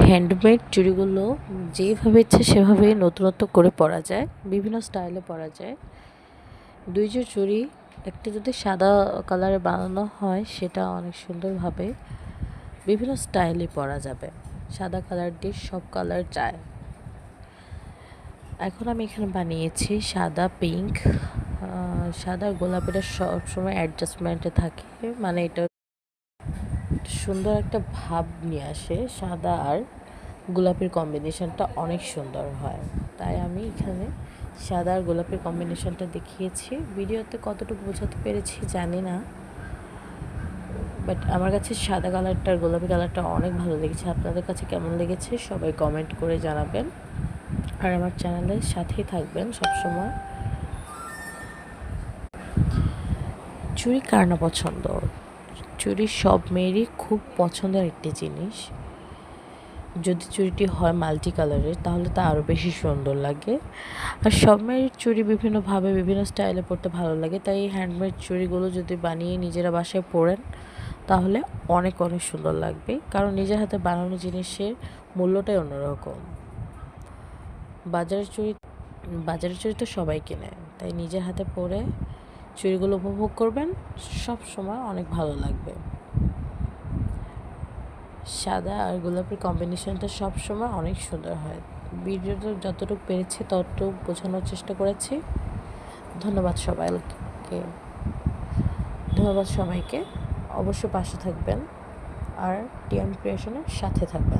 Handmade চুড়িগুলো যেভাবে ইচ্ছে সেভাবে নতুনত্ব করে পরা যায়, বিভিন্ন স্টাইলে পরা যায়। দুই যে চুড়ি একটা যদি সাদা কালারে বানানো হয় সেটা অনেক সুন্দরভাবে বিভিন্ন স্টাইলে পরা যাবে। সাদা কালার দিয়ে সব কালার যায়। এখন আমি এখানে বানিয়েছি সাদা পিঙ্ক, সাদা গোলাপিটা সবসময় অ্যাডজাস্টমেন্টে থাকে, মানে এটা সুন্দর একটা ভাব নিয়ে আসে। সাদা আর গোলাপির কম্বিনেশনটা অনেক সুন্দর হয়, তাই আমি এখানে সাদা আর গোলাপির কম্বিনেশনটা দেখিয়েছি। ভিডিওতে কতটুকু বোঝাতে পেরেছি জানি না, বাট আমার কাছে সাদা কালারটা আর গোলাপি কালারটা অনেক ভালো লেগেছে। আপনাদের কাছে কেমন লেগেছে সবাই কমেন্ট করে জানাবেন, আর আমার চ্যানেলের সাথেই থাকবেন সবসময়। চুড়ি কার না পছন্দ? চুড়ি সব মেয়েরই খুব পছন্দের একটি জিনিস। যদি চুড়িটি হয় মাল্টি কালারের তাহলে তা আরও বেশি সুন্দর লাগে। আর সব মেয়ের চুড়ি বিভিন্নভাবে বিভিন্ন স্টাইলে পরতে ভালো লাগে, তাই এই হ্যান্ডমেড চুড়িগুলো যদি বানিয়ে নিজেরা বাসায় পরেন তাহলে অনেক অনেক সুন্দর লাগবে, কারণ নিজের হাতে বানানো জিনিসের মূল্যটাই অন্যরকম। বাজারের চুড়ি তো সবাই কেনে, তাই নিজের হাতে পরে চুড়িগুলো উপভোগ করবেন, সব সময় অনেক ভালো লাগবে। সাদা আর গোলাপের কম্বিনেশনটা সবসময় অনেক সুন্দর হয়। ভিডিওটা যতটুকু পেরেছি ততটুকু বোঝানোর চেষ্টা করেছি। ধন্যবাদ সবাইকে। অবশ্যই পাশে থাকবেন আর টিএম ক্রিয়েশনের সাথে থাকবেন।